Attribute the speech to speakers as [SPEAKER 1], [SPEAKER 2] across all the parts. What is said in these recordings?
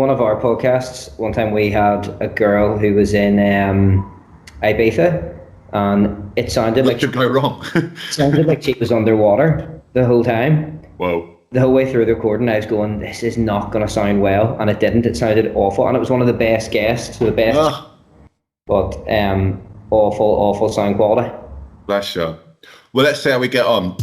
[SPEAKER 1] One of our podcasts, one time we had a girl who was in Ibiza, and it sounded
[SPEAKER 2] What
[SPEAKER 1] like
[SPEAKER 2] could go wrong?
[SPEAKER 1] sounded like she was underwater the whole time.
[SPEAKER 2] Whoa.
[SPEAKER 1] The whole way through the recording, I was going, "This is not going to sound well," and it didn't. It sounded awful, and it was one of the best guests, the best, but awful sound quality.
[SPEAKER 2] Bless you. Well, let's see how we get on.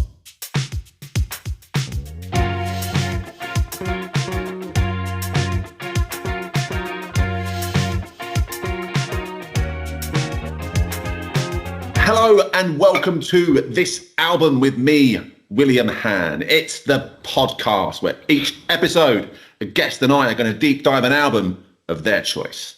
[SPEAKER 2] Hello and welcome to This Album with me, William Han. It's the podcast where each episode, a guest and I are going to deep dive an album of their choice.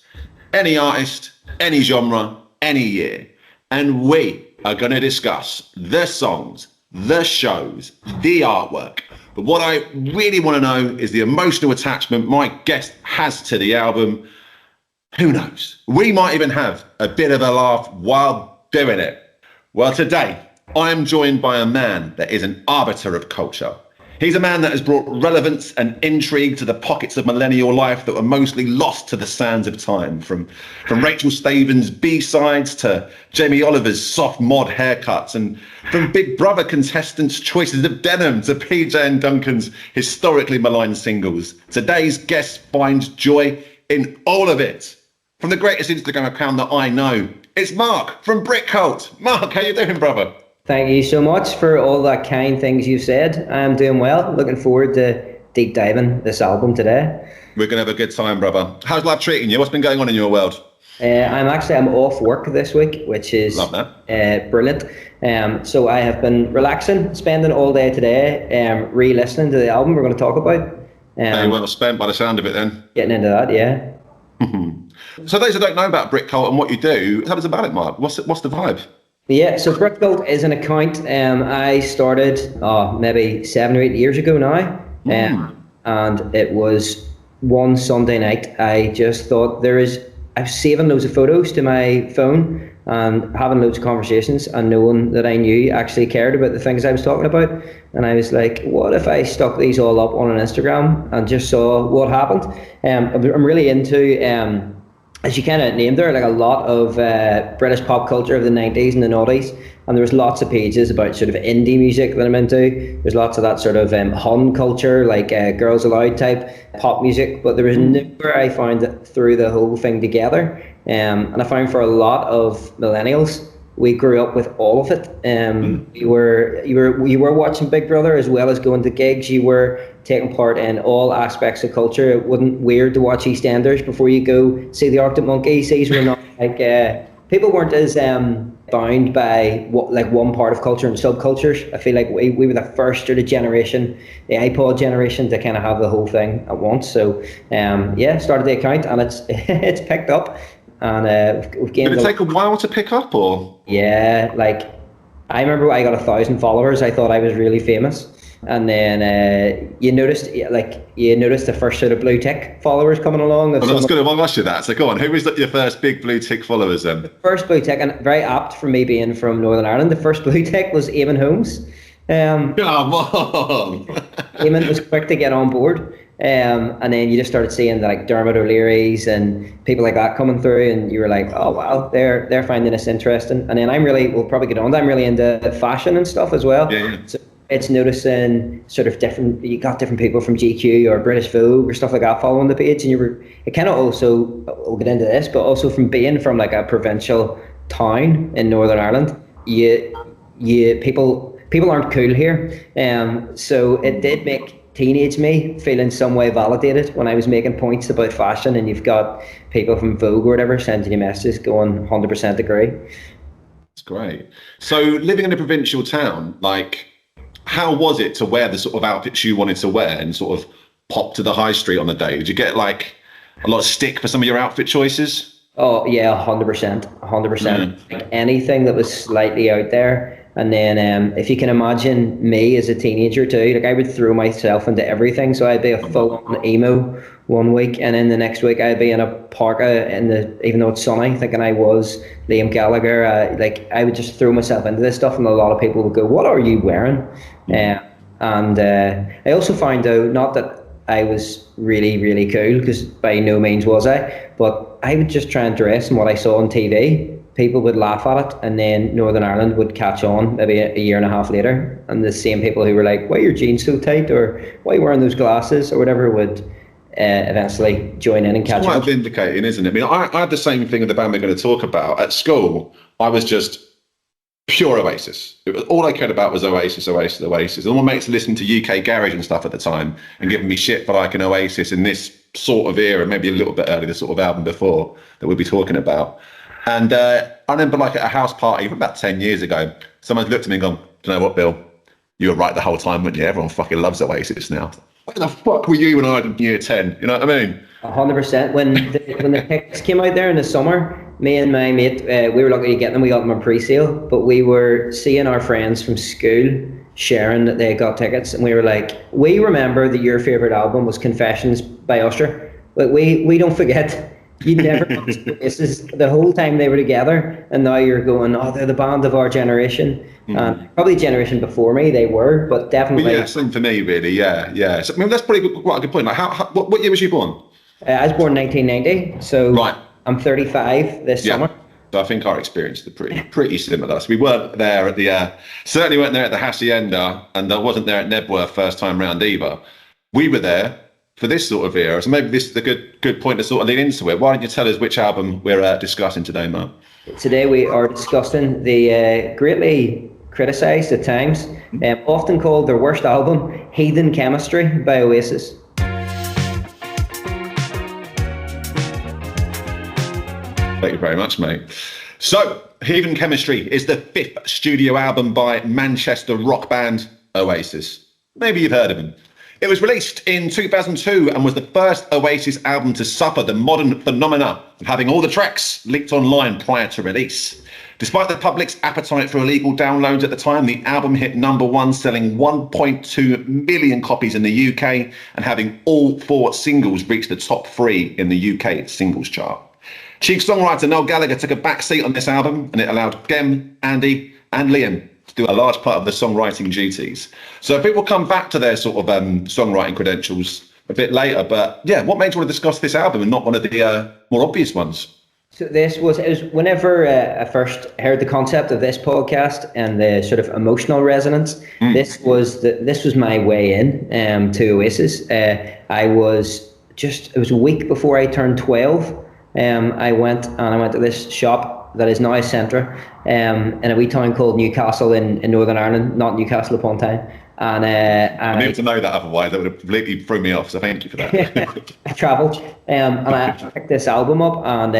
[SPEAKER 2] Any artist, any genre, any year. And we are going to discuss the songs, the shows, the artwork. But what I really want to know is the emotional attachment my guest has to the album. Who knows? We might even have a bit of a laugh while doing it. Well, today I am joined by a man that is an arbiter of culture. He's a man that has brought relevance and intrigue to the pockets of millennial life that were mostly lost to the sands of time, from Rachel Staven's B-sides to Jamie Oliver's soft mod haircuts, and from Big Brother contestants' choices of denim to PJ and Duncan's historically maligned singles. Today's guest finds joy in all of it. From the greatest Instagram account that I know, it's Mark from Brit Cult. Mark, how you doing, brother?
[SPEAKER 1] Thank you so much for all the kind things you said. I'm doing well. Looking forward to deep diving this album today.
[SPEAKER 2] We're going to have a good time, brother. How's life treating you? What's been going on in your world?
[SPEAKER 1] I'm off work this week, which is brilliant. So I have been relaxing, spending all day today, re-listening to the album we're going to talk about.
[SPEAKER 2] Very well spent by the sound of it then.
[SPEAKER 1] Getting into that, yeah.
[SPEAKER 2] So those who don't know about Brit Cult and what you do, tell us about it, Mark. What's the vibe?
[SPEAKER 1] Yeah, so Brit Cult is an account I started maybe 7 or 8 years ago now. And it was one Sunday night. I just thought I'm saving loads of photos to my phone and having loads of conversations, and no one that I knew actually cared about the things I was talking about. And I was like, what if I stuck these all up on an Instagram and just saw what happened? I'm really into, as you kind of named there, like a lot of British pop culture of the 90s and the noughties. And there was lots of pages about sort of indie music that I'm into. There's lots of that sort of Hun culture, like Girls Aloud type pop music. But there was nowhere I found that threw the whole thing together. And I found for a lot of millennials, we grew up with all of it. You were watching Big Brother as well as going to gigs. You were taking part in all aspects of culture. It wasn't weird to watch EastEnders before you go see the Arctic Monkeys. These were not like people weren't as bound by one part of culture and subcultures. I feel like we were the first sort of generation, the iPod generation, to kind of have the whole thing at once. So started the account and it's picked up. And we've gained.
[SPEAKER 2] Did it take a while to pick up, or?
[SPEAKER 1] Yeah, like I remember when I got 1,000 followers, I thought I was really famous. And then you noticed the first sort of blue tick followers coming along.
[SPEAKER 2] I was going to ask you that. So go on, who was your first big blue tick followers then?
[SPEAKER 1] The first blue tick, and very apt for me being from Northern Ireland, the first blue tick was Eamon Holmes.
[SPEAKER 2] Come on.
[SPEAKER 1] Eamon was quick to get on board. And then you just started seeing like Dermot O'Leary's and people like that coming through, and you were like, oh wow, they're finding this interesting. And then we'll probably get on. I'm really into fashion and stuff as well.
[SPEAKER 2] Yeah.
[SPEAKER 1] So it's noticing sort of you got different people from GQ or British Vogue or stuff like that following the page, and it kind of also, we'll get into this, but also from being from like a provincial town in Northern Ireland, people aren't cool here. So it did make teenage me feel in some way validated when I was making points about fashion, and you've got people from Vogue or whatever sending you messages going 100% agree.
[SPEAKER 2] That's great. So living in a provincial town, like, how was it to wear the sort of outfits you wanted to wear and sort of pop to the high street on the day? Did you get like a lot of stick for some of your outfit choices?
[SPEAKER 1] Oh yeah, 100%. Like anything that was slightly out there. And then if you can imagine me as a teenager too, like I would throw myself into everything. So I'd be a full-on emo one week, and then the next week I'd be in a parka even though it's sunny, thinking I was Liam Gallagher. I would just throw myself into this stuff, and a lot of people would go, "What are you wearing?" And I also found out, not that I was really, really cool, because by no means was I. But I would just try and dress in what I saw on TV. People would laugh at it, and then Northern Ireland would catch on maybe a year and a half later. And the same people who were like, why are your jeans so tight? Or why are you wearing those glasses? Or whatever would eventually join in and catch on.
[SPEAKER 2] It's quite vindicating, isn't it? I mean, I had the same thing with the band we're going to talk about. At school, I was just pure Oasis. All I cared about was Oasis, Oasis, Oasis. And all my mates listening to UK garage and stuff at the time and giving me shit for like an Oasis in this sort of era, maybe a little bit earlier, the sort of album before that we'll be talking about. And I remember like at a house party about 10 years ago, someone looked at me and gone, do you know what, Bill? You were right the whole time, weren't you? Everyone fucking loves Oasis now. Where the fuck were you when I was in year 10? You know what I mean?
[SPEAKER 1] 100%. When the picks came out there in the summer, me and my mate, we were lucky to get them. We got them on pre-sale, but we were seeing our friends from school sharing that they got tickets, and we were like, we remember that your favourite album was Confessions by Usher. But we don't forget. You never this is the whole time they were together, and now you're going, oh, they're the band of our generation. Probably generation before me they were, but definitely.
[SPEAKER 2] Well, yeah, same for me, really. Yeah. So, I mean, that's probably quite a good point. Like, what year was you born?
[SPEAKER 1] I was born in 1990, so
[SPEAKER 2] right.
[SPEAKER 1] I'm 35 this summer.
[SPEAKER 2] So I think our experiences are pretty similar. So we weren't there at the certainly weren't there at the Hacienda, and I wasn't there at Nebworth first time round either. We were there for this sort of era, so maybe this is a good point to sort of lead into it. Why don't you tell us which album we're discussing today, Mark?
[SPEAKER 1] Today we are discussing the greatly criticised at times, often called their worst album, Heathen Chemistry by Oasis.
[SPEAKER 2] Thank you very much, mate. So, Heathen Chemistry is the 5th studio album by Manchester rock band Oasis. Maybe you've heard of them. It was released in 2002 and was the first Oasis album to suffer the modern phenomena of having all the tracks leaked online prior to release. Despite the public's appetite for illegal downloads at the time, the album hit #1, selling 1.2 million copies in the UK and having all 4 singles reach the top 3 in the UK singles chart. Chief songwriter Noel Gallagher took a back seat on this album, and it allowed Gem, Andy and Liam to do a large part of the songwriting duties. So people come back to their sort of songwriting credentials a bit later, but yeah, what made you want to discuss this album and not one of the more obvious ones?
[SPEAKER 1] So it was whenever I first heard the concept of this podcast and the sort of emotional resonance, this was my way in to Oasis. It was a week before I turned 12. I went to this shop that is now a Centra in a wee town called Newcastle in Northern Ireland, not Newcastle upon Tyne. And I needed
[SPEAKER 2] to know that, otherwise that would have completely threw me off. So thank you for that.
[SPEAKER 1] I travelled and I picked this album up, and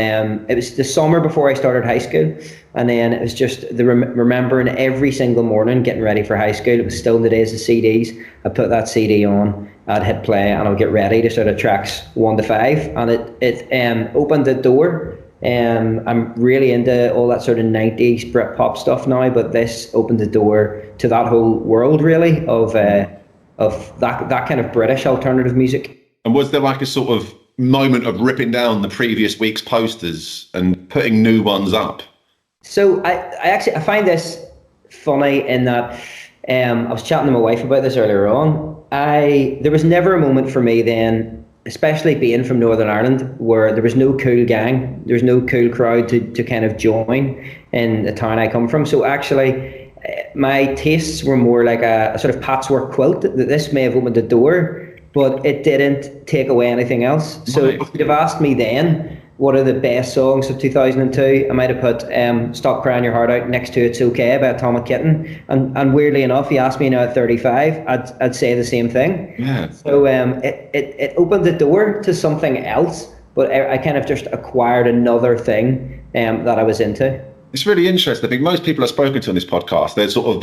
[SPEAKER 1] it was the summer before I started high school, and then it was just remembering every single morning getting ready for high school. It was still in the days of CDs. I put that CD on, I'd hit play, and I'd get ready to sort of tracks 1 to 5, and it opened the door. I'm really into all that sort of 90s Brit pop stuff now, but this opened the door to that whole world, really, of that kind of British alternative music.
[SPEAKER 2] And was there like a sort of moment of ripping down the previous week's posters and putting new ones up?
[SPEAKER 1] So I find this funny in that I was chatting to my wife about this earlier on. There was never a moment for me then, especially being from Northern Ireland, where there was no cool gang, there was no cool crowd to kind of join in the town I come from. So actually, my tastes were more like a sort of patchwork quilt. That this may have opened the door, but it didn't take away anything else. So if you'd have asked me then, what are the best songs of 2002? I might have put Stop Crying Your Heart Out next to It's Okay by Atomic Kitten. And weirdly enough, you ask me now at 35, I'd say the same thing.
[SPEAKER 2] Yeah.
[SPEAKER 1] So it opened the door to something else, but I kind of just acquired another thing that I was into.
[SPEAKER 2] It's really interesting. I think most people I've spoken to on this podcast, they're sort of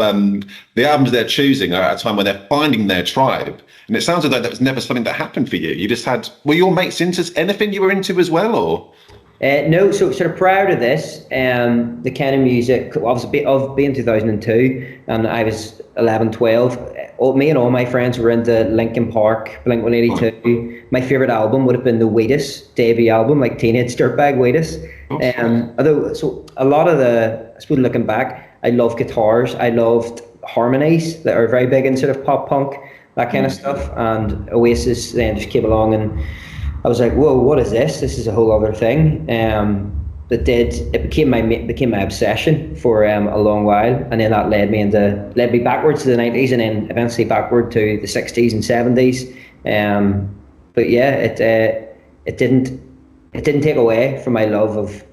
[SPEAKER 2] the albums they're choosing are at a time when they're finding their tribe. And it sounds as though that was never something that happened for you. You just were your mates into anything you were into as well, or?
[SPEAKER 1] No, so sort of prior to this, the kind of music, obviously of being 2002, and I was 11, 12, me and all my friends were into Linkin Park, Blink-182. My favourite album would have been the Wheatus debut album, like Teenage Dirtbag Wheatus. Although, so a lot of I suppose looking back, I love guitars, I loved harmonies that are very big in sort of pop punk. that kind of stuff. And Oasis then just came along, and I was like, whoa, what is this? This is a whole other thing. It became my obsession for a long while, and then that led me backwards to the 90s, and then eventually backward to the 60s and 70s. But yeah, it didn't take away from my love of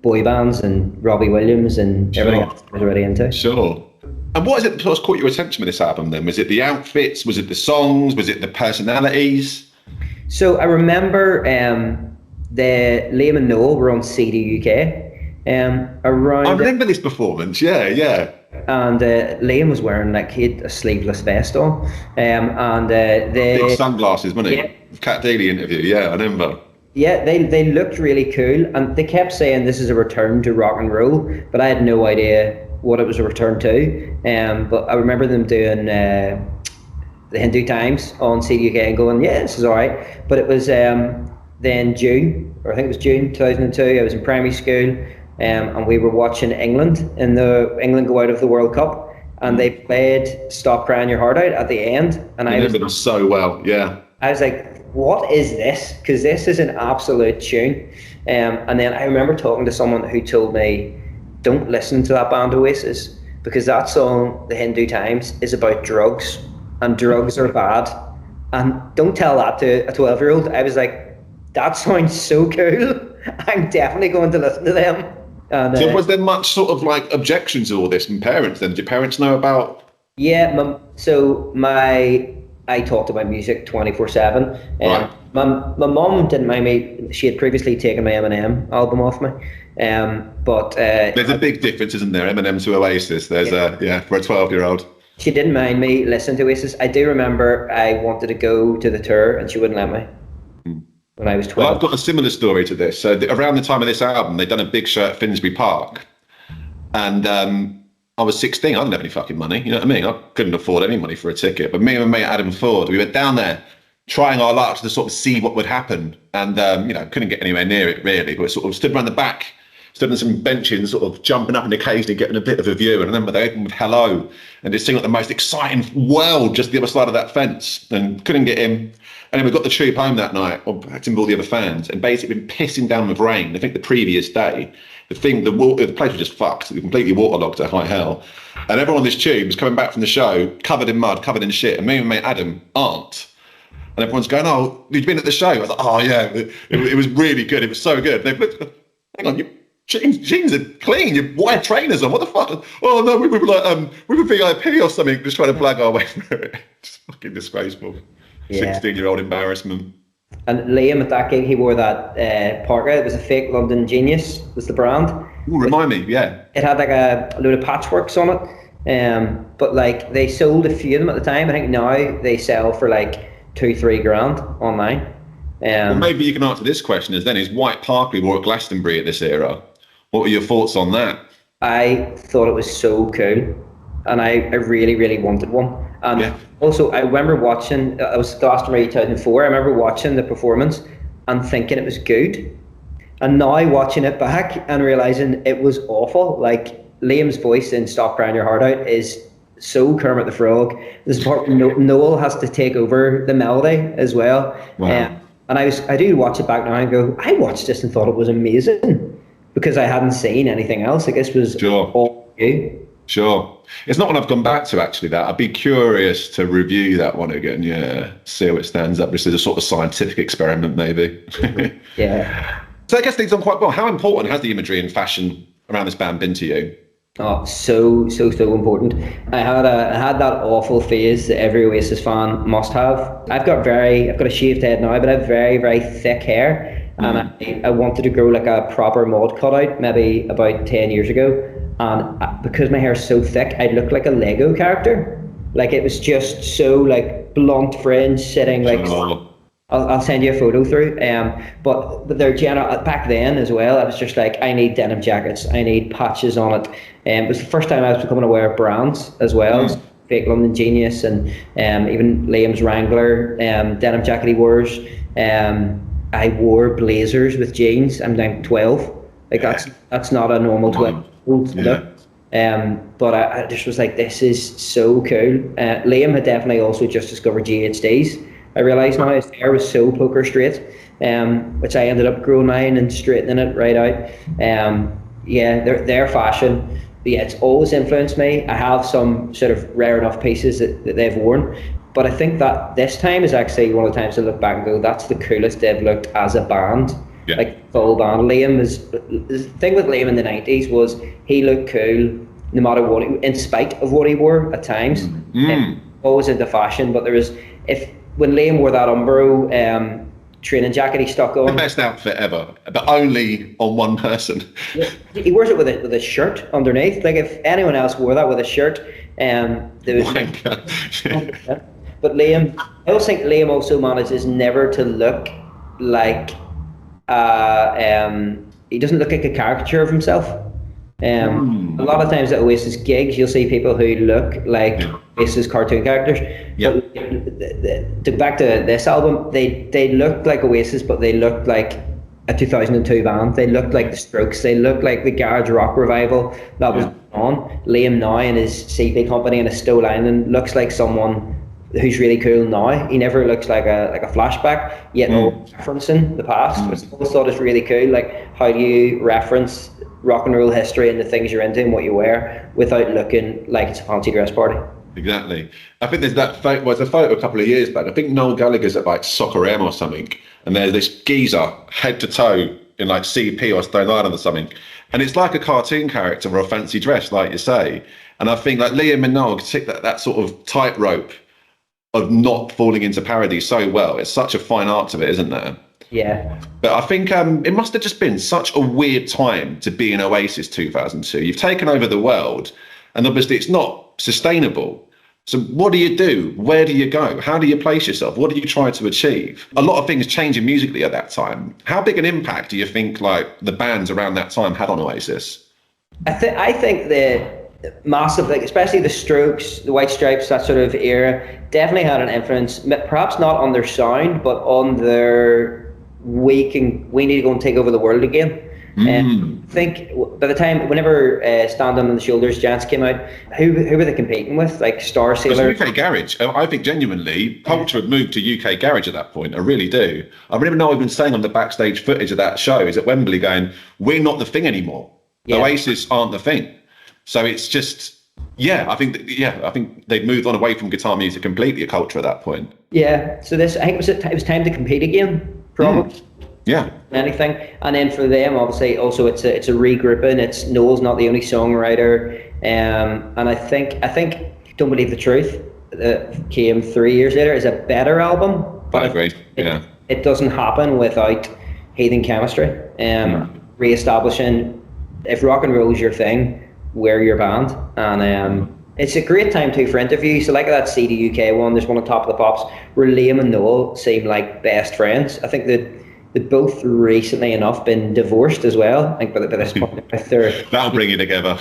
[SPEAKER 1] boy bands and Robbie Williams and everything else I was already into.
[SPEAKER 2] Sure. And what is it that first caught your attention with this album then? Was it the outfits? Was it the songs? Was it the personalities?
[SPEAKER 1] So I remember the Liam and Noel were on CD UK. I
[SPEAKER 2] remember this performance, yeah.
[SPEAKER 1] And Liam was wearing, like, he had a sleeveless vest on.
[SPEAKER 2] Big sunglasses, wasn't he?
[SPEAKER 1] Yeah.
[SPEAKER 2] Cat Daly interview, yeah, I remember.
[SPEAKER 1] Yeah, they looked really cool, and they kept saying this is a return to rock and roll, but I had no idea what it was a return to. But I remember them doing the Hindu Times on CD UK and going, yeah, this is all right. But it was then June, or I think it was June 2002. I was in primary school, and we were watching England go out of the World Cup, and they played "Stop Crying Your Heart Out" at the end, and I remember them
[SPEAKER 2] so well. Yeah,
[SPEAKER 1] I was like, what is this? Because this is an absolute tune. And then I remember talking to someone who told me, don't listen to that band Oasis, because that song, The Hindu Times, is about drugs, and drugs are bad. And don't tell that to a 12-year-old. I was like, that sounds so cool. I'm definitely going to listen to them. And,
[SPEAKER 2] so was there much sort of like objections to all this from parents then? Did your parents know about?
[SPEAKER 1] Yeah, I talked about music 24/7.
[SPEAKER 2] Right.
[SPEAKER 1] My mum didn't mind me. She had previously taken my Eminem album off me. But
[SPEAKER 2] there's a big difference, isn't there? Eminem to Oasis. There's for a 12-year-old.
[SPEAKER 1] She didn't mind me listening to Oasis. I do remember I wanted to go to the tour, and she wouldn't let me. When I was 12.
[SPEAKER 2] Well, I've got a similar story to this. So around the time of this album, they'd done a big show at Finsbury Park, and I was 16. I didn't have any fucking money. You know what I mean? I couldn't afford any money for a ticket. But me and my mate Adam Ford, we went down there trying our luck to sort of see what would happen. And, couldn't get anywhere near it really. But sort of stood around the back, stood on some benches, sort of jumping up and occasionally getting a bit of a view. And I remember they opened with Hello, and it seemed like the most exciting world just the other side of that fence, and couldn't get in. And then we got the tube home that night, or back to all the other fans, and basically been pissing down with rain. I think the previous day. The place was just fucked. It was completely waterlogged to high hell. And everyone on this tube was coming back from the show, covered in mud, covered in shit. And me and mate Adam aren't. And everyone's going, oh, you've been at the show? I was like, oh, yeah, it was really good. It was so good. They've looked, hang on, your jeans are clean. Your white trainers on. What the fuck? Oh, no, we were like, we were VIP or something, just trying to blag our way through it. Just fucking disgraceful.
[SPEAKER 1] Yeah.
[SPEAKER 2] 16-year-old embarrassment.
[SPEAKER 1] And Liam, at that gig, he wore that parka. It was a fake London Genius, was the brand.
[SPEAKER 2] Ooh, remind me, yeah.
[SPEAKER 1] It had like a load of patchworks on it. But like they sold a few of them at the time. I think now they sell for like $2-3 online.
[SPEAKER 2] Well, maybe you can answer this question is white parka wore at Glastonbury at this era. What were your thoughts on that?
[SPEAKER 1] I thought it was so cool, and I really, really wanted one. And also, I remember watching, it was Glastonbury 2004, I remember watching the performance and thinking it was good. And now watching it back and realising it was awful. Like, Liam's voice in Stop Crying Your Heart Out is so Kermit the Frog. This part where Noel has to take over the melody as well.
[SPEAKER 2] Wow.
[SPEAKER 1] And I do watch it back now and go, I watched this and thought it was amazing because I hadn't seen anything else. Like, this was all you.
[SPEAKER 2] Sure. It's not one I've gone back to, actually, that. I'd be curious to review that one again, see how it stands up. This is a sort of scientific experiment, maybe.
[SPEAKER 1] Yeah.
[SPEAKER 2] So I guess things done quite well. How important has the imagery and fashion around this band been to you?
[SPEAKER 1] Oh, so important. I had that awful phase that every Oasis fan must have. I've got a shaved head now, but I have very, very thick hair. And I wanted to grow like a proper mod cutout maybe about 10 years ago. And because my hair is so thick, I look like a Lego character. Like, it was just so like blunt fringe sitting like. I'll send you a photo through. But they're general back then as well. I was just like, I need denim jackets. I need patches on it. It was the first time I was becoming aware of brands as well. Fake London Genius and even Liam's Wrangler denim jacket he wears. I wore blazers with jeans. I'm down 12. Like that's not a normal 12-year-old look. But I just was like, this is so cool. Liam had definitely also just discovered GHDs. I realised now his hair was so poker straight, which I ended up growing mine and straightening it right out. Yeah, their fashion, but yeah, it's always influenced me. I have some sort of rare enough pieces that they've worn, but I think that this time is actually one of the times to look back and go, that's the coolest they've looked as a band. Yeah. Like full band. Liam is the thing with Liam in the 90s was he looked cool no matter what, in spite of what he wore at times. Always into fashion, but there was when Liam wore that Umbro training jacket he stuck on,
[SPEAKER 2] the best outfit ever, but only on one person.
[SPEAKER 1] Yeah, he wears it with a shirt underneath. Like if anyone else wore that with a shirt, there was. But Liam, I also think Liam also manages never to look like he doesn't look like a caricature of himself. A lot of times at Oasis gigs, you'll see people who look like Oasis cartoon characters. Yep. But back to this album, they looked like Oasis, but they looked like a 2002 band. They looked like the Strokes. They looked like the garage rock revival that was on. Liam now and his CP company and his Stowe Island looks like someone who's really cool now. He never looks like a flashback, yet referencing the past, which I always thought is really cool. Like, how do you reference rock and roll history and the things you're into and what you wear without looking like it's a fancy dress party?
[SPEAKER 2] Exactly. I think there's that photo, well, there's a photo a couple of years back. I think Noel Gallagher's at like Soccer M or something, and there's this geezer head to toe in like CP or Stone Island or something, and it's like a cartoon character or a fancy dress, like you say. And I think like Liam and Noel tick that sort of tightrope of not falling into parody so well. It's such a fine art to it, isn't there?
[SPEAKER 1] Yeah.
[SPEAKER 2] But I think it must have just been such a weird time to be in Oasis 2002. You've taken over the world, and obviously it's not sustainable. So what do you do? Where do you go? How do you place yourself? What do you try to achieve? A lot of things changing musically at that time. How big an impact do you think like the bands around that time had on Oasis?
[SPEAKER 1] I think the massive, like especially the Strokes, the White Stripes, that sort of era, definitely had an influence. Perhaps not on their sound, but on their we need to go and take over the world again. I think by the time, whenever Stand On the Shoulders Giants came out, who were they competing with? Like Star Sailor?
[SPEAKER 2] It was UK Garage. I think genuinely, culture had moved to UK Garage at that point. I really do. I remember Noel been saying on the backstage footage of that show, is at Wembley going, we're not the thing anymore. Yeah. Oasis aren't the thing. So it's just, I think they'd moved on away from guitar music completely, a culture at that point.
[SPEAKER 1] Yeah. So I think it was time to compete again, probably.
[SPEAKER 2] Yeah.
[SPEAKER 1] Anything. And then for them, obviously, also it's a regrouping. It's Noel's not the only songwriter. And I think Don't Believe the Truth that came 3 years later is a better album. But
[SPEAKER 2] I agree.
[SPEAKER 1] It doesn't happen without Heathen chemistry. Re-establishing, if rock and roll is your thing, we're your band. And it's a great time too for interviews. So like that CD UK one, there's one on Top of the Pops where Liam and Noel seem like best friends. I think that they've both recently enough been divorced as well. I think by this point,
[SPEAKER 2] that'll bring you together.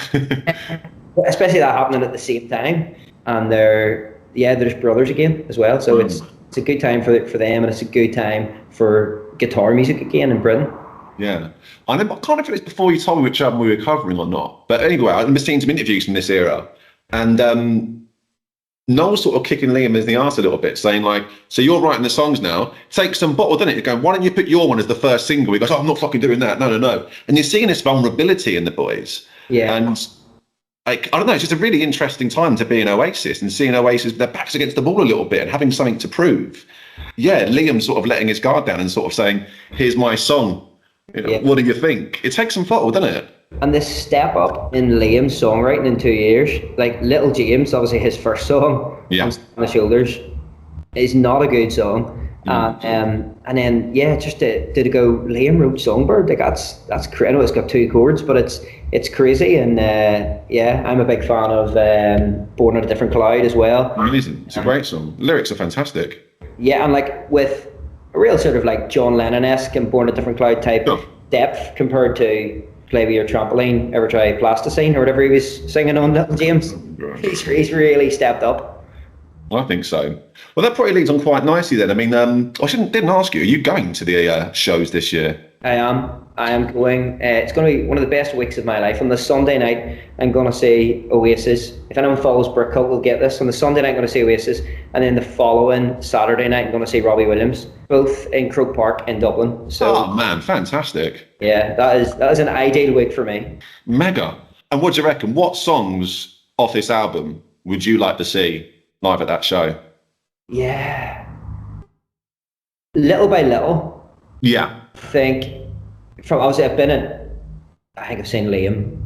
[SPEAKER 1] Especially that happening at the same time, and they're just brothers again as well. So it's a good time for them, and it's a good time for guitar music again in Britain.
[SPEAKER 2] Yeah, I can't remember if it's before you told me which album we were covering or not. But anyway, I remember seeing some interviews from this era, and Noel sort of kicking Liam in the arse a little bit, saying like, so you're writing the songs now, take some bottle, doesn't it? You're going, why don't you put your one as the first single? He goes, I'm not fucking doing that. No. And you're seeing this vulnerability in the boys. Yeah. And like, I don't know, it's just a really interesting time to be in Oasis and seeing Oasis, their backs against the wall a little bit and having something to prove. Yeah, Liam sort of letting his guard down and sort of saying, here's my song. What do you think? It takes some bottle, doesn't it?
[SPEAKER 1] And this step up in Liam's songwriting in 2 years, like Little James, obviously his first song, on the Shoulders, is not a good song. And then just to go, Liam wrote Songbird, like that's crazy. I know it's got 2 chords, but it's crazy. And I'm a big fan of Born on a Different Cloud as well.
[SPEAKER 2] Amazing, it's a great song. Lyrics are fantastic.
[SPEAKER 1] Yeah, and like with a real sort of like John Lennon-esque and Born on a Different Cloud type depth compared to Play With Your Trampoline, Ever Try Plasticine, or whatever he was singing on Little James. He's really stepped up.
[SPEAKER 2] I think so. Well, that probably leads on quite nicely then. I mean, I didn't ask you, are you going to the shows this year?
[SPEAKER 1] I am going. It's going to be one of the best weeks of my life. On the Sunday night, I'm going to see Oasis. If anyone follows Brit will get this. On the Sunday night, I'm going to see Oasis, and then the following Saturday night, I'm going to see Robbie Williams, both in Croke Park in Dublin. So,
[SPEAKER 2] oh man, fantastic!
[SPEAKER 1] Yeah, that is an ideal week for me.
[SPEAKER 2] Mega. And what do you reckon? What songs off this album would you like to see live at that show?
[SPEAKER 1] Yeah, Little by Little.
[SPEAKER 2] Yeah.
[SPEAKER 1] I think obviously I think I've seen Liam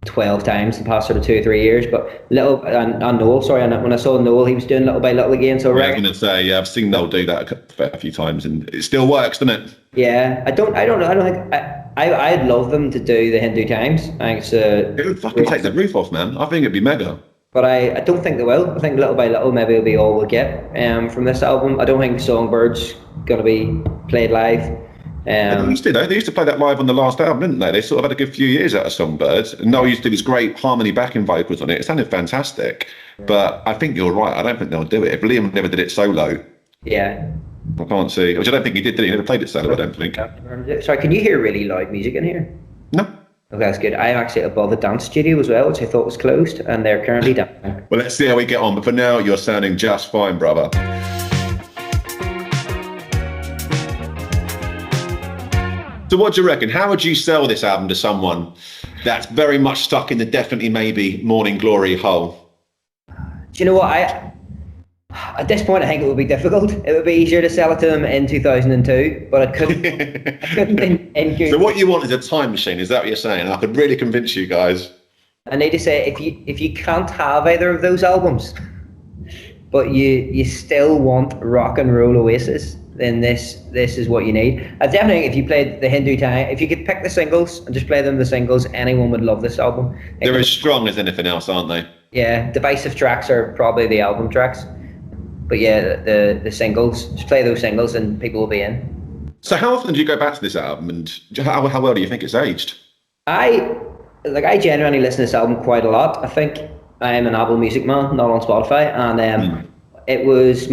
[SPEAKER 1] 12 times the past sort of 2 or 3 years, but and Noel, and when I saw Noel, he was doing Little by Little again. So
[SPEAKER 2] I was going to say, yeah, I've seen Noel do that a few times, and it still works, doesn't it?
[SPEAKER 1] Yeah, I don't think I'd love them to do the Hindu Times. I think
[SPEAKER 2] it would fucking take the roof off, man. I think it'd be mega. But
[SPEAKER 1] I don't think they will. I think Little by Little maybe will be all we'll get from this album. I don't think Songbird's going to be played live.
[SPEAKER 2] They used to, though. They used to play that live on the last album, didn't they? They sort of had a good few years out of Songbirds. And Noel used to do these great harmony backing vocals on it. It sounded fantastic. Yeah. But I think you're right. I don't think they'll do it. If Liam never did it solo.
[SPEAKER 1] Yeah. I
[SPEAKER 2] can't see. Which I don't think he did he? He never played it solo, I don't think.
[SPEAKER 1] Sorry, can you hear really loud music in here?
[SPEAKER 2] No.
[SPEAKER 1] Okay, that's good. I'm actually above a dance studio as well, which I thought was closed, and they're currently dancing.
[SPEAKER 2] Well, let's see how we get on. But for now, you're sounding just fine, brother. So what do you reckon? How would you sell this album to someone that's very much stuck in the definitely maybe Morning Glory hole?
[SPEAKER 1] Do you know what? At this point, I think it would be difficult. It would be easier to sell it to them in 2002, but I couldn't in
[SPEAKER 2] So what you want is a time machine, is that what you're saying? I could really convince you guys.
[SPEAKER 1] I need to say, if you can't have either of those albums, but you still want rock and roll Oasis, then this is what you need. I definitely think if you played the Hindu Time, if you could pick the singles and just play them the singles, anyone would love this album.
[SPEAKER 2] They're as strong as anything else, aren't they?
[SPEAKER 1] Yeah, divisive tracks are probably the album tracks. But yeah, the singles, just play those singles and people will be in.
[SPEAKER 2] So how often do you go back to this album, and how well do you think it's aged?
[SPEAKER 1] I genuinely listen to this album quite a lot. I think I'm an Apple Music man, not on Spotify, and it was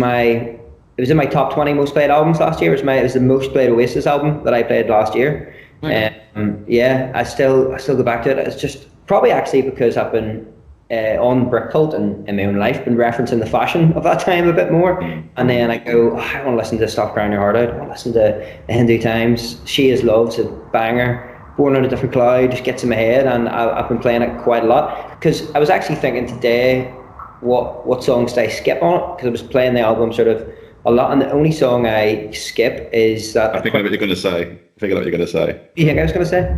[SPEAKER 1] in my top 20 most played albums last year. It was the most played Oasis album that I played last year. Yeah, I still go back to it. It's just probably actually because I've been on Brit and in my own life been referencing the fashion of that time a bit more, and then I go, I want to listen to Stop Crying Your Heart Out, I want to listen to the Hindu Times, She Is Love's a banger, Born on a Different Cloud just gets in my head, and I've been playing it quite a lot, because I was actually thinking today what songs did I skip on it, because I was playing the album sort of a lot, and the only song I skip is that.
[SPEAKER 2] I think I know what you're going to say. You think I was
[SPEAKER 1] going to say?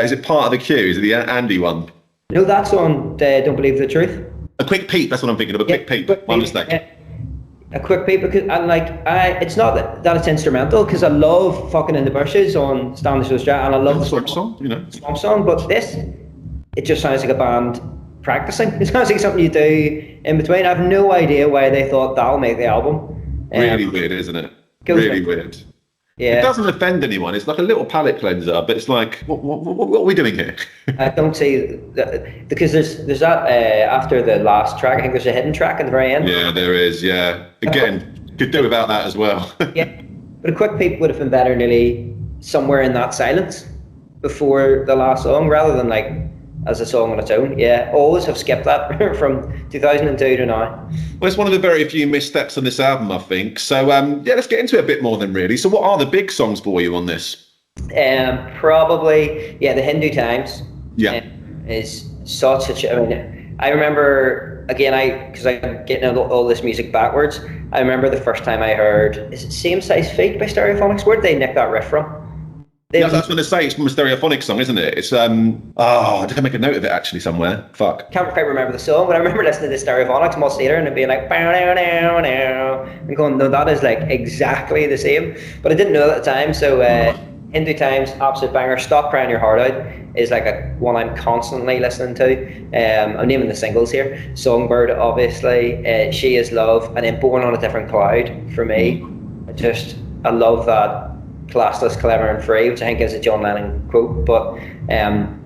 [SPEAKER 2] Is it Part of the Queue? Is it the Andy one?
[SPEAKER 1] No, that's on Don't Believe the Truth.
[SPEAKER 2] A Quick Peep, that's what I'm thinking of. Quick Peep. My mistake. Yeah.
[SPEAKER 1] A Quick Peep, because it's not that it's instrumental, because I love Fucking in the Bushes on Stanley So Strat, and I love the
[SPEAKER 2] swamp song,
[SPEAKER 1] swamp song, but it just sounds like a band practicing. It sounds like something you do in between. I have no idea why they thought that'll make the album.
[SPEAKER 2] Really weird, isn't it? Really weird. Yeah. It doesn't offend anyone. It's like a little palate cleanser, but it's like, what are we doing here?
[SPEAKER 1] I don't see that, because there's that after the last track. I think there's a hidden track at the very end.
[SPEAKER 2] Yeah, there is. Yeah. Again, could do without that as well.
[SPEAKER 1] Yeah, but A Quick Peep would have been better nearly somewhere in that silence before the last song, rather than like as a song on its own. Yeah, always have skipped that from 2002 to now.
[SPEAKER 2] Well, it's one of the very few missteps on this album, I think. So, yeah, let's get into it a bit more then, really. So what are the big songs for you on this?
[SPEAKER 1] Probably, the Hindu Times.
[SPEAKER 2] Yeah.
[SPEAKER 1] Is such a... I mean, I remember, again, because I'm getting all this music backwards, I remember the first time I heard, is it Same Size Feet by Stereophonics? Where'd they nick that riff from?
[SPEAKER 2] Yeah, that's what I say. It's from a Stereophonic song, isn't it? It's I did make a note of it actually somewhere. Fuck.
[SPEAKER 1] Can't quite remember the song, but I remember listening to Stereophonics Moss Theatre and it being like, bow, now, now, now, and going, no, that is like exactly the same. But I didn't know at the time. So Hindu Times, absolute banger. Stop Crying Your Heart Out is like one I'm constantly listening to. I'm naming the singles here. Songbird, obviously. She Is Love, and then Born on a Different Cloud for me. I love that. Classless, clever and free, which I think is a John Lennon quote, but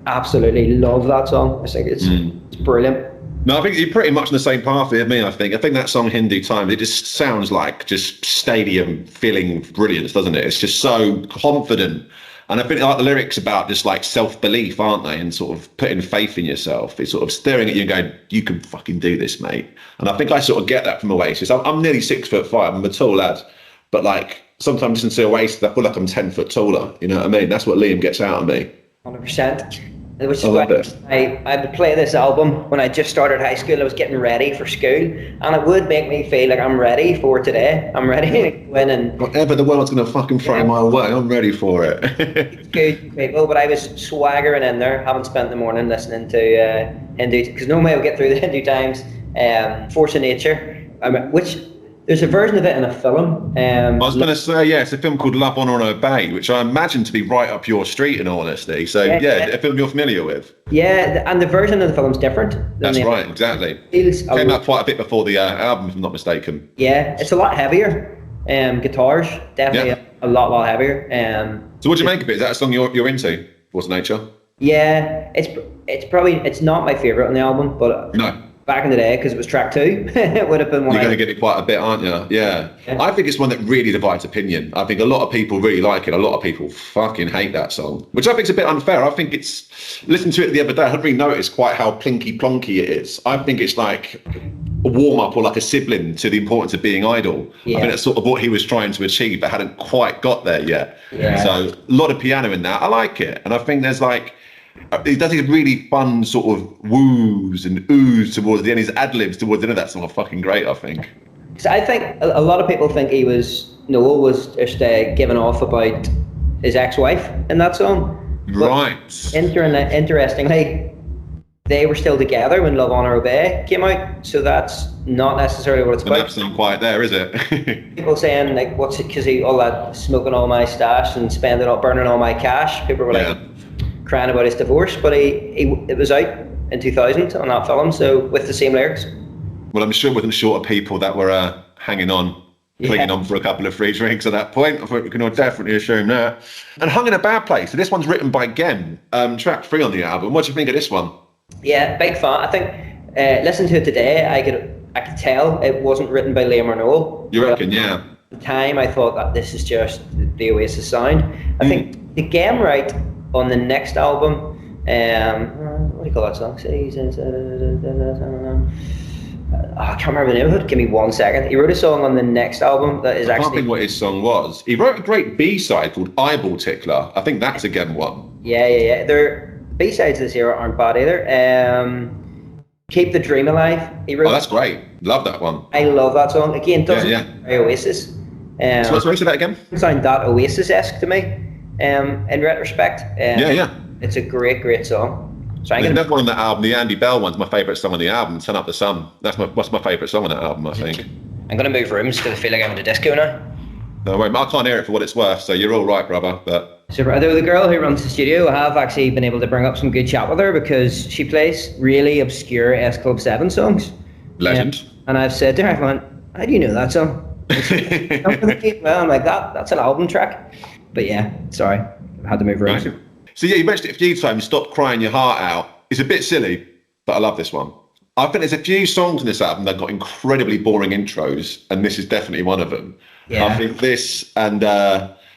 [SPEAKER 1] absolutely love that song. I think it's brilliant.
[SPEAKER 2] No, I think you're pretty much on the same path with me. I think that song Hindu Times, it just sounds like just stadium filling brilliance, doesn't it? It's just so confident And I think like the lyrics about just like self-belief, aren't they? And sort of putting faith in yourself. It's sort of staring at you and going, you can fucking do this, mate. And I think I sort of get that from Oasis. I'm nearly 6'5". I'm a tall lad. But like sometimes listening to Oasis, I feel like I'm 10 foot taller. You know what I mean? That's what Liam gets out of me.
[SPEAKER 1] 100%. Which is why I would play this album when I just started high school. I was getting ready for school, and it would make me feel like I'm ready for today. I'm ready to win and
[SPEAKER 2] whatever the world's gonna fucking throw my way, I'm ready for it.
[SPEAKER 1] Good people, but I was swaggering in there, having spent the morning listening to Hindu, because normally I would get through the Hindu times. Force of Nature, which there's a version of it in a film.
[SPEAKER 2] I was going to say, yeah, it's a film called Love, Honor and Obey, which I imagine to be right up your street in all honesty. So yeah, a film you're familiar with.
[SPEAKER 1] Yeah, and the version of the film's different.
[SPEAKER 2] That's right, exactly. Came out quite a bit before the album, if I'm not mistaken.
[SPEAKER 1] Yeah, it's a lot heavier. Guitars, definitely a lot heavier.
[SPEAKER 2] So what do you make of it? Is that a song you're into, Force of Nature?
[SPEAKER 1] Yeah, it's probably, it's not my favourite on the album, but
[SPEAKER 2] no.
[SPEAKER 1] Back in the day, because it was track 2, it would have been one.
[SPEAKER 2] You're going to get it quite a bit, aren't you? Yeah. I think it's one that really divides opinion. I think a lot of people really like it. A lot of people fucking hate that song, which I think is a bit unfair. I think it's, listened to it the other day, I hadn't really noticed quite how plinky plonky it is. I think it's like a warm up or like a sibling to the importance of being idle. Yeah. I think that's sort of what he was trying to achieve, but hadn't quite got there yet. Yeah. So a lot of piano in that. I like it. And I think there's like, he does these really fun sort of woos and oohs towards the end. His ad-libs towards the end of that song are fucking great, I think.
[SPEAKER 1] So I think a lot of people think Noel was just giving off about his ex-wife in that song.
[SPEAKER 2] Right.
[SPEAKER 1] Interestingly, they were still together when Love, Honor, Obey came out. So that's not necessarily what it's about.
[SPEAKER 2] That's not quite there, is it?
[SPEAKER 1] People saying like, what's it? Because all that smoking all my stash and burning all my cash. People were like, crying about his divorce, but it was out in 2000 on that film, so with the same lyrics.
[SPEAKER 2] Well, I'm sure it wasn't short of people that were hanging on, clinging on for a couple of free drinks at that point. I think we can all definitely assume that. And Hung in a Bad Place. So this one's written by Gem, track 3 on the album. What do you think of this one? Yeah,
[SPEAKER 1] big fan. I think listening to it today, I could tell it wasn't written by Liam or Noel.
[SPEAKER 2] You reckon? Yeah.
[SPEAKER 1] At the time, I thought that this is just the Oasis sound. I think the Gem right on the next album, what do you call that song? I can't remember the name of it. Give me 1 second. He wrote a song on the next album that is
[SPEAKER 2] I can't think what his song was. He wrote a great B-side called Eyeball Tickler. I think that's again one.
[SPEAKER 1] Yeah. Their B-sides this year aren't bad either. Keep the Dream Alive. He wrote.
[SPEAKER 2] Oh, that's great. Love that one.
[SPEAKER 1] I love that song. Again, doesn't Oasis.
[SPEAKER 2] So let's say that again.
[SPEAKER 1] Sound that Oasis-esque to me. In retrospect, it's a great song. So
[SPEAKER 2] there's another one on that album, the Andy Bell one's my favourite song on the album, Turn Up the Sun. That's my favourite song on that album, I think.
[SPEAKER 1] I'm going to move rooms because I feel like I'm in a disco now.
[SPEAKER 2] No, wait, I can't hear it for what it's worth, so you're all right, brother. But
[SPEAKER 1] so the girl who runs the studio, I have actually been able to bring up some good chat with her because she plays really obscure S Club 7 songs.
[SPEAKER 2] Legend.
[SPEAKER 1] And I've said to her, how do you know that song? Well, I'm like, that's an album track. But yeah, sorry, I had to move rooms.
[SPEAKER 2] Right. So yeah, you mentioned it a few times, Stop Crying Your Heart Out. It's a bit silly, but I love this one. I think there's a few songs in this album that got incredibly boring intros, and this is definitely one of them. Yeah. I think this and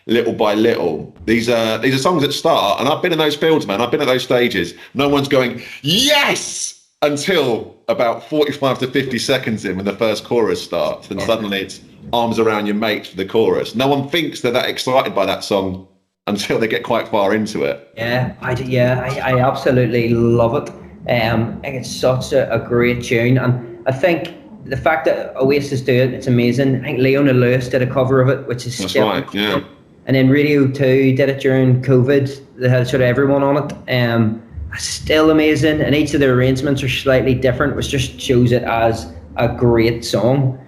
[SPEAKER 2] Little by Little, these are songs that start, and I've been in those fields, man. I've been at those stages. No one's going, yes! Until about 45 to 50 seconds in when the first chorus starts, and suddenly it's arms around your mate for the chorus. No one thinks they're that excited by that song until they get quite far into it. I absolutely love it. I think it's such a great tune, and I think the fact that Oasis do it, it's amazing. I think Leona Lewis did a cover of it, which is still right, yeah. And then Radio 2 did it during COVID. They had sort of everyone on it. Still amazing, and each of the arrangements are slightly different, which just shows it as a great song.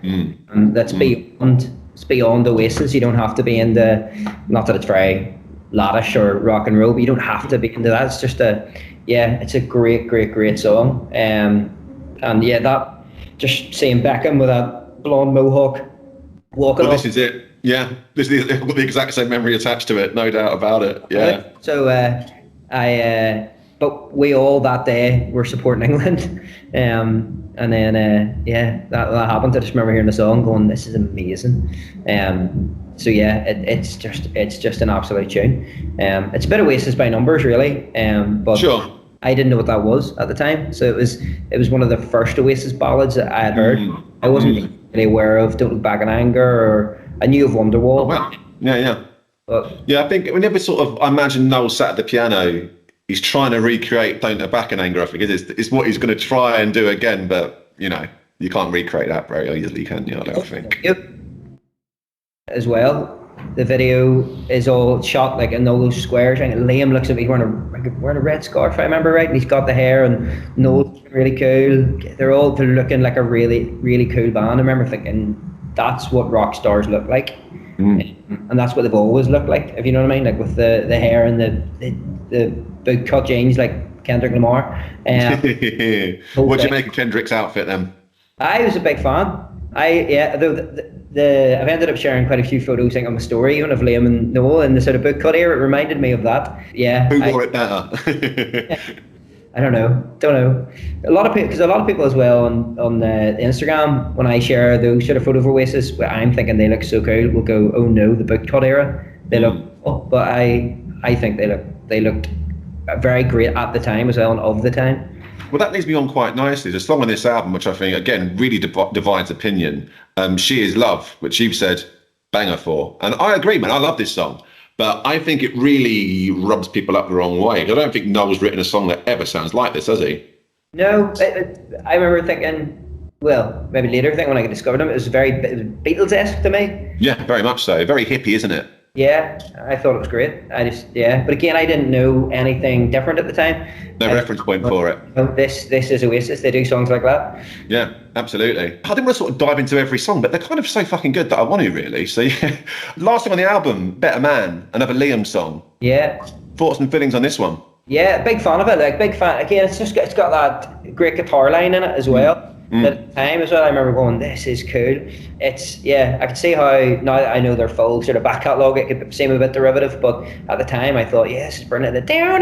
[SPEAKER 2] That's beyond Oasis. You don't have to be into, not that it's very laddish or rock and roll, but you don't have to be into that. It's just it's a great song. And yeah, that just seeing Beckham with that blonde mohawk walking off. This is it. Yeah, this is the exact same memory attached to it, no doubt about it. Yeah. So but we all that day were supporting England. And then that happened. I just remember hearing the song going, this is amazing.
[SPEAKER 1] So yeah, it's just an absolute tune. It's a bit Oasis by numbers, really. But
[SPEAKER 2] Sure.
[SPEAKER 1] I didn't know what that was at the time. So it was one of the first Oasis ballads that I had heard. I wasn't really aware of "Don't Look Back in Anger," or I knew of Wonderwall.
[SPEAKER 2] Oh, wow. Yeah.
[SPEAKER 1] But
[SPEAKER 2] Yeah, I think whenever I imagine Noel sat at the piano, he's trying to recreate "Don't Look Back in Anger." I think it's what he's going to try and do again, but you can't recreate that very easily, can you? I don't think.
[SPEAKER 1] Yep. As well, the video is all shot like in all those squares, and Liam looks at me wearing a red scarf, if I remember right, and he's got the hair, and Noel's really cool. They're looking like a really, really cool band. I remember thinking that's what rock stars look like. And that's what they've always looked like, if you know what I mean, like with the hair and the big cut jeans like Kendrick Lamar.
[SPEAKER 2] What do you make of Kendrick's outfit then?
[SPEAKER 1] I was a big fan. I've ended up sharing quite a few photos, I think, on my story, even of Liam and Noel in the sort of boot cut era. It reminded me of that. Yeah.
[SPEAKER 2] Who wore it better?
[SPEAKER 1] I don't know. A lot of people as well on Instagram, when I share those sort of photos of Oasis, where I'm thinking they look so cool, will go, oh no, the boot cut era. They look, but I think they looked very great at the time as well, and of the time.
[SPEAKER 2] Well, that leads me on quite nicely. There's a song on this album which I think, again, really divides opinion. She Is Love, which you've said banger for. And I agree, man. I love this song. But I think it really rubs people up the wrong way. I don't think Noel's written a song that ever sounds like this, has he?
[SPEAKER 1] No. I remember thinking, well, maybe later when I discovered him, it was very Beatles-esque to me.
[SPEAKER 2] Yeah, very much so. Very hippie, isn't it?
[SPEAKER 1] Yeah, I thought it was great. But again, I didn't know anything different at the time.
[SPEAKER 2] No reference point for it.
[SPEAKER 1] This is Oasis. They do songs like that.
[SPEAKER 2] Yeah, absolutely. I didn't want to sort of dive into every song, but they're kind of so fucking good that I want to, really. So yeah, last song on the album, Better Man, another Liam song.
[SPEAKER 1] Yeah.
[SPEAKER 2] Thoughts and feelings on this one?
[SPEAKER 1] Yeah, big fan of it. Like, big fan. Again, it's got that great guitar line in it as well. At the time as well, I remember going, this is cool. I could see how, now that I know their full sort of back catalogue, it could seem a bit derivative, but at the time I thought, this is brilliant. The down,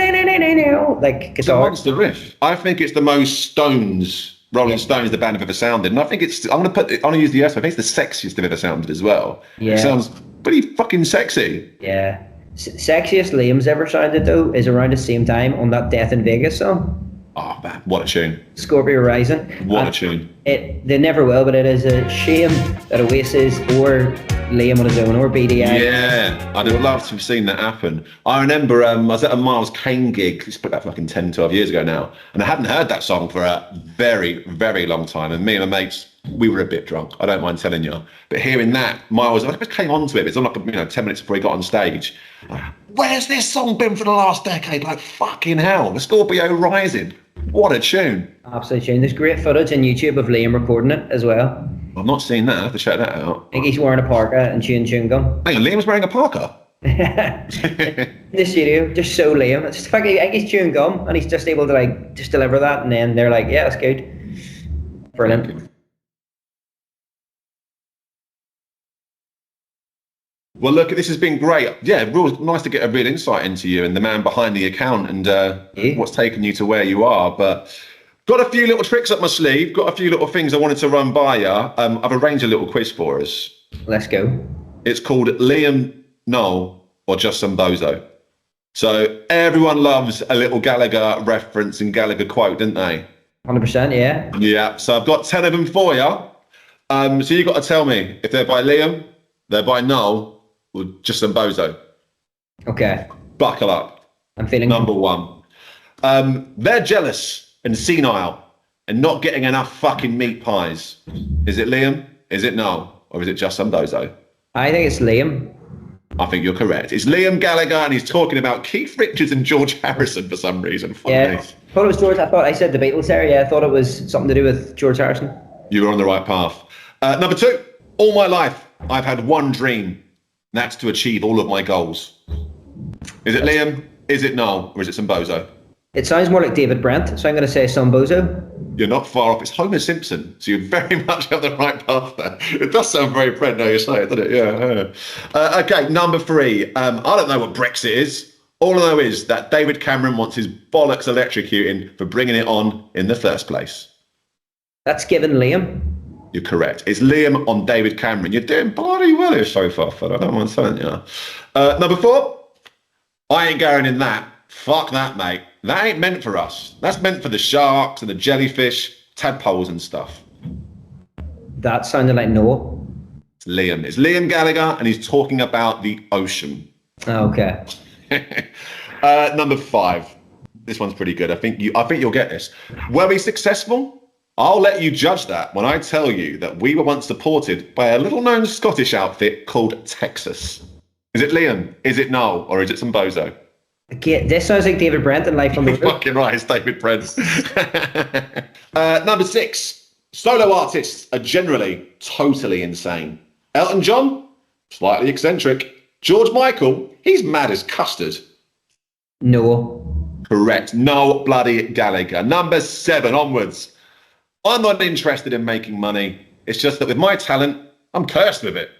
[SPEAKER 1] like guitar.
[SPEAKER 2] It's the riff. I think it's the most Rolling Stones the band have ever sounded, and I think I'm going to use the S, I think it's the sexiest they've ever sounded as well. Yeah. It sounds pretty fucking sexy.
[SPEAKER 1] Yeah. Sexiest Liam's ever sounded, though, is around the same time on that Death in Vegas song.
[SPEAKER 2] Oh man, what a tune.
[SPEAKER 1] Scorpio Rising.
[SPEAKER 2] What a tune.
[SPEAKER 1] They never will, but it is a shame that Oasis or Liam on his own or BDI.
[SPEAKER 2] Yeah, I'd have loved to have seen that happen. I remember I was at a Miles Kane gig, it's about fucking 10, 12 years ago now, and I hadn't heard that song for a very, very long time, and me and my mates, we were a bit drunk, I don't mind telling you, but hearing that, Miles, I just came onto it, it's on like 10 minutes before he got on stage. Where's this song been for the last decade? Like, fucking hell, the Scorpio Rising. What a tune.
[SPEAKER 1] Absolute tune. There's great footage on YouTube of Liam recording it as well.
[SPEAKER 2] I've not seen that. I have to check that out.
[SPEAKER 1] I think he's wearing a parka and chewing gum.
[SPEAKER 2] Hang on, Liam's wearing a parka?
[SPEAKER 1] In the studio, just so Liam. It's just the fact I think he's chewing gum and he's just able to just deliver that, and then they're like, yeah, that's good. Brilliant.
[SPEAKER 2] Well, look, this has been great. Yeah, real nice to get a real insight into you and the man behind the account and what's taken you to where you are. But got a few little tricks up my sleeve. Got a few little things I wanted to run by you. I've arranged a little quiz for us.
[SPEAKER 1] Let's go.
[SPEAKER 2] It's called Liam, Noel, or Just Some Bozo. So everyone loves a little Gallagher reference and Gallagher quote, don't they?
[SPEAKER 1] 100%, yeah.
[SPEAKER 2] Yeah, so I've got 10 of them for you. So you've got to tell me if they're by Liam, they're by Noel, or Just Some Bozo.
[SPEAKER 1] Okay.
[SPEAKER 2] Buckle up.
[SPEAKER 1] I'm feeling...
[SPEAKER 2] Number one. They're jealous and senile and not getting enough fucking meat pies. Is it Liam? Is it Noel? Or is it Just Some Bozo?
[SPEAKER 1] I think it's Liam.
[SPEAKER 2] I think you're correct. It's Liam Gallagher, and he's talking about Keith Richards and George Harrison for some reason.
[SPEAKER 1] Yeah. I thought it was George. I said the Beatles there. Yeah, I thought it was something to do with George Harrison.
[SPEAKER 2] You were on the right path. Number two. All my life, I've had one dream. That's to achieve all of my goals. Is it Liam? Is it Noel? Or is it Some Bozo?
[SPEAKER 1] It sounds more like David Brent, so I'm going to say Some Bozo.
[SPEAKER 2] You're not far off. It's Homer Simpson, so you're very much on the right path there. It does sound very Brent now you say it, doesn't it? Yeah. Okay, number three. I don't know what Brexit is. All I know is that David Cameron wants his bollocks electrocuting for bringing it on in the first place.
[SPEAKER 1] That's given Liam.
[SPEAKER 2] You're correct. It's Liam on David Cameron. You're doing bloody well here so far, fella. I don't mind saying, you know. Number 4, I ain't going in that. Fuck that, mate. That ain't meant for us. That's meant for the sharks and the jellyfish, tadpoles and stuff.
[SPEAKER 1] That sounded like Noah.
[SPEAKER 2] It's Liam. It's Liam Gallagher, and he's talking about the ocean.
[SPEAKER 1] Okay.
[SPEAKER 2] Number 5. This one's pretty good. I think you'll get this. Were we successful? I'll let you judge that when I tell you that we were once supported by a little-known Scottish outfit called Texas. Is it Liam? Is it Noel? Or is it some bozo?
[SPEAKER 1] Okay, this sounds like David Brent in Life on the Road.
[SPEAKER 2] Fucking right, it's David Brent. Number 6. Solo artists are generally totally insane. Elton John? Slightly eccentric. George Michael? He's mad as custard.
[SPEAKER 1] No.
[SPEAKER 2] Correct. Noel bloody Gallagher. Number 7 onwards. I'm not interested in making money. It's just that with my talent, I'm cursed with it.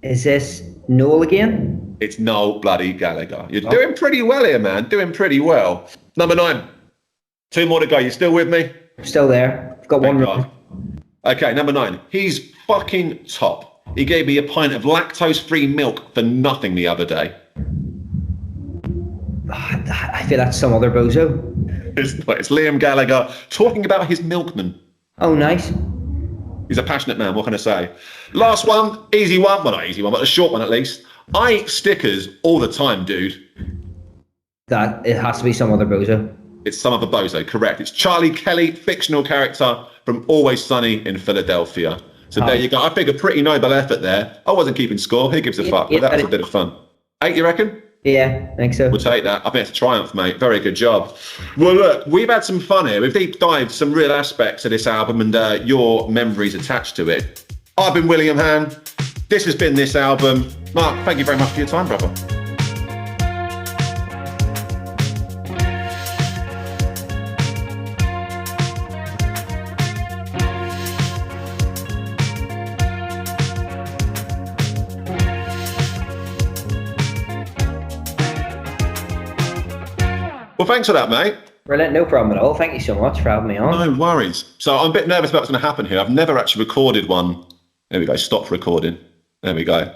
[SPEAKER 1] Is this Noel again?
[SPEAKER 2] It's Noel bloody Gallagher. You're doing pretty well here, man. Doing pretty well. Number 9. 2 more to go. You still with me?
[SPEAKER 1] I'm still there. I've got one wrong.
[SPEAKER 2] Okay, number 9. He's fucking top. He gave me a pint of lactose-free milk for nothing the other day.
[SPEAKER 1] I feel that's some other bozo.
[SPEAKER 2] It's Liam Gallagher talking about his milkman.
[SPEAKER 1] Oh, nice.
[SPEAKER 2] He's a passionate man, what can I say? Last one, easy one. Well, not easy one, but a short one at least. I eat stickers all the time, dude.
[SPEAKER 1] It has to be some other bozo.
[SPEAKER 2] It's some other bozo, correct. It's Charlie Kelly, fictional character from Always Sunny in Philadelphia. So there you go. I think a pretty noble effort there. I wasn't keeping score. Who gives a fuck? But that was a bit of fun. 8, you reckon?
[SPEAKER 1] Yeah, I think so.
[SPEAKER 2] We'll take that. I think it's a triumph, mate. Very good job. Well, look, we've had some fun here. We've deep dived some real aspects of this album and your memories attached to it. I've been William Han. This has been this album. Mark, thank you very much for your time, brother. Well, thanks for that, mate.
[SPEAKER 1] Brilliant, no problem at all. Thank you so much for having me on.
[SPEAKER 2] No worries. So I'm a bit nervous about what's going to happen here. I've never actually recorded one. There we go. Stop recording. There we go.